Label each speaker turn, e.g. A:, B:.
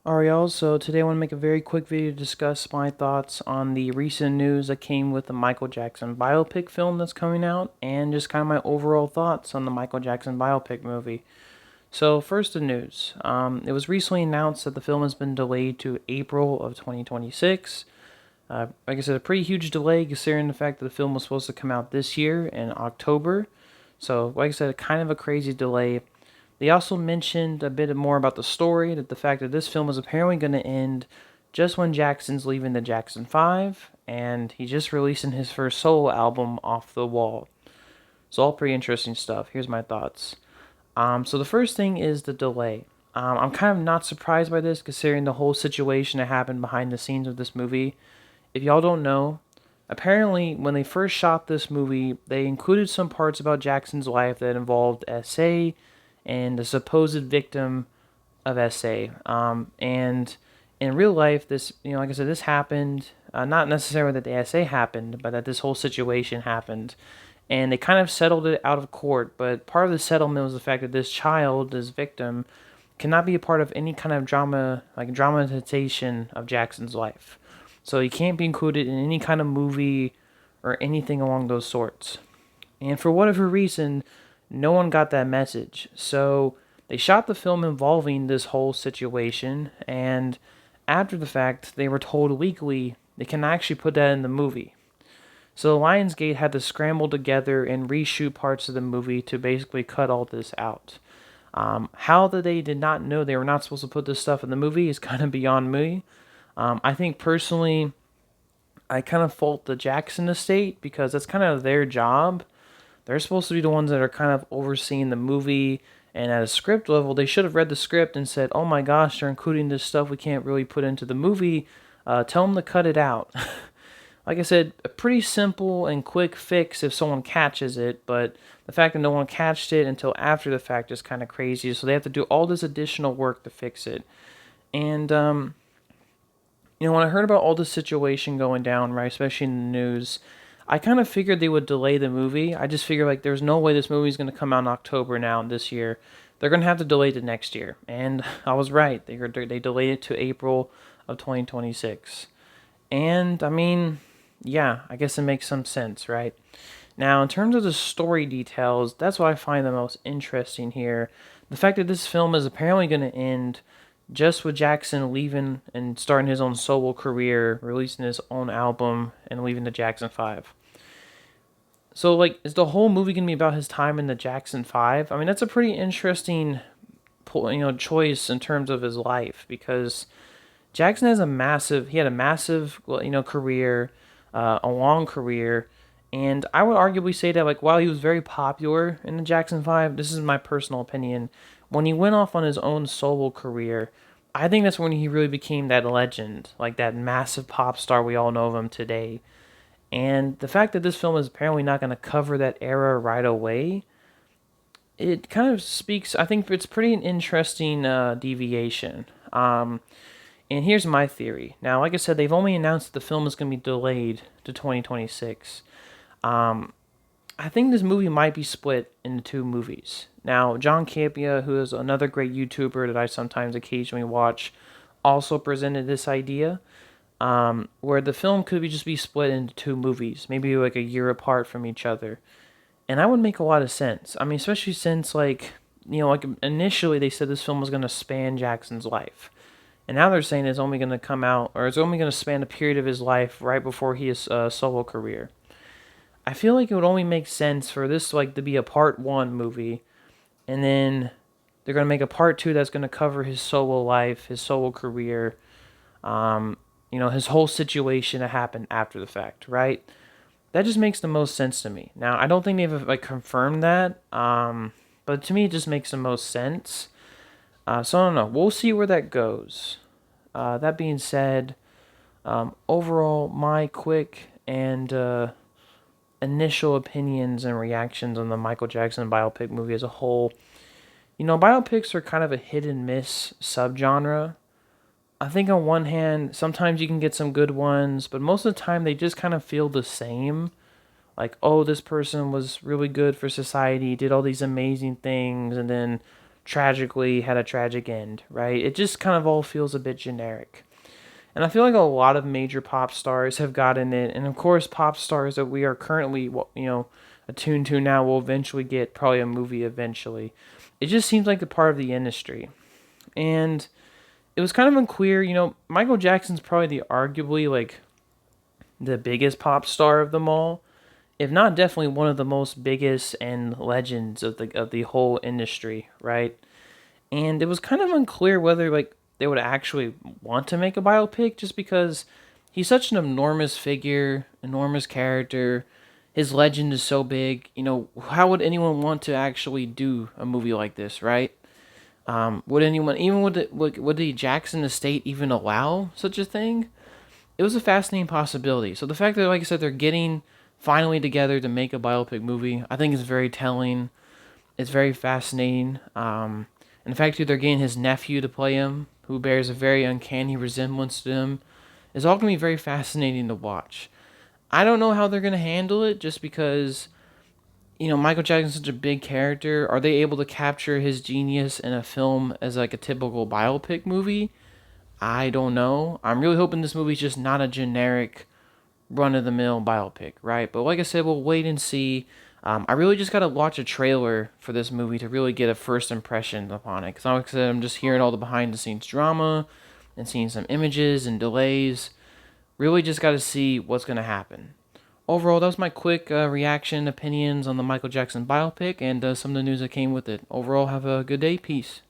A: Alright, y'all, so today I want to make a very quick video to discuss my thoughts on the recent news that came with the Michael Jackson biopic film that's coming out, and just kind of my overall thoughts on the Michael Jackson biopic movie. So, first the news. It was recently announced that the film has been delayed to April of 2026. Like I said, a pretty huge delay considering the fact that the film was supposed to come out this year in October. So, like I said, kind of a crazy delay. They also mentioned a bit more about the story, that the fact that this film is apparently going to end just when Jackson's leaving the Jackson 5, and he's just releasing his first solo album, Off the Wall. It's all pretty interesting stuff. Here's my thoughts. So the first thing is the delay. I'm kind of not surprised by this, considering the whole situation that happened behind the scenes of this movie. If y'all don't know, apparently when they first shot this movie, they included some parts about Jackson's life that involved SA and the supposed victim of SA. And in real life, this, like I said, this happened. Not necessarily that the SA happened, but that this whole situation happened. And they kind of settled it out of court. But part of the settlement was the fact that this child, this victim, cannot be a part of any kind of drama, like dramatization of Jackson's life. So he can't be included in any kind of movie or anything along those sorts. And for whatever reason, no one got that message. So they shot the film involving this whole situation, and after the fact, they were told legally they can actually put that in the movie. So Lionsgate had to scramble together and reshoot parts of the movie to basically cut all this out. How that they did not know they were not supposed to put this stuff in the movie is kind of beyond me. I think personally, I kind of fault the Jackson estate because that's kind of their job. They're supposed to be the ones that are kind of overseeing the movie, and at a script level, they should have read the script and said, "Oh my gosh, they're including this stuff we can't really put into the movie. Tell them to cut it out." Like I said, a pretty simple and quick fix if someone catches it, but the fact that no one catched it until after the fact is kind of crazy. So they have to do all this additional work to fix it. And when I heard about all this situation going down, right, especially in the news, I kind of figured they would delay the movie. I just figured like there's no way this movie's going to come out in October now this year. They're going to have to delay it to next year. And I was right. They delayed it to April of 2026. And I mean, yeah, I guess it makes some sense, right? Now, in terms of the story details, that's what I find the most interesting here. The fact that this film is apparently going to end just with Jackson leaving and starting his own solo career, releasing his own album, and leaving the Jackson 5. So, like, is the whole movie going to be about his time in the Jackson 5? I mean, that's a pretty interesting, choice in terms of his life, because Jackson he had a massive, career, a long career, and I would arguably say that, like, while he was very popular in the Jackson 5, this is my personal opinion, when he went off on his own solo career, I think that's when he really became that legend, like that massive pop star we all know of him today. And the fact that this film is apparently not going to cover that era right away, it kind of speaks, I think it's pretty an interesting deviation. And here's my theory. Now, like I said, they've only announced that the film is going to be delayed to 2026. I think this movie might be split into two movies. Now, John Campia, who is another great YouTuber that I sometimes occasionally watch, also presented this idea, where the film could just be split into two movies, maybe like a year apart from each other. And that would make a lot of sense. I mean, especially since, like, initially they said this film was going to span Jackson's life. And now they're saying it's only going to come out, or it's only going to span a period of his life right before his solo career. I feel like it would only make sense for this to be a part one movie, and then they're gonna make a part two that's gonna cover his solo life, his solo career, his whole situation that happened after the fact, right? That just makes the most sense to me. Now, I don't think they've confirmed that, but to me, it just makes the most sense. So I don't know. We'll see where that goes. That being said, overall, my quick and initial opinions and reactions on the Michael Jackson biopic movie as a whole. Biopics are kind of a hit and miss subgenre. I think on one hand, sometimes you can get some good ones, but most of the time they just kind of feel the same. Like, oh, this person was really good for society, did all these amazing things, and then tragically had a tragic end, right? It just kind of all feels a bit generic. And I feel like a lot of major pop stars have gotten it, and of course, pop stars that we are currently, attuned to now will eventually get probably a movie eventually. It just seems like a part of the industry, and it was kind of unclear. Michael Jackson's probably the arguably like the biggest pop star of them all, if not definitely one of the most biggest and legends of the whole industry, right? And it was kind of unclear whether like they would actually want to make a biopic just because he's such an enormous figure, enormous character. His legend is so big. How would anyone want to actually do a movie like this, right? Would anyone, even would the Jackson estate even allow such a thing? It was a fascinating possibility. So the fact that, like I said, they're getting finally together to make a biopic movie, I think is very telling. It's very fascinating. In fact, they're getting his nephew to play him, who bears a very uncanny resemblance to him. It's all going to be very fascinating to watch. I don't know how they're going to handle it just because, Michael Jackson's such a big character. Are they able to capture his genius in a film as like a typical biopic movie? I don't know. I'm really hoping this movie's just not a generic run of the mill biopic, right? But like I said, we'll wait and see. I really just gotta watch a trailer for this movie to really get a first impression upon it. Because like I said, I'm just hearing all the behind the scenes drama and seeing some images and delays. Really just gotta see what's gonna happen. Overall, that was my quick reaction, opinions on the Michael Jackson biopic and some of the news that came with it. Overall, have a good day. Peace.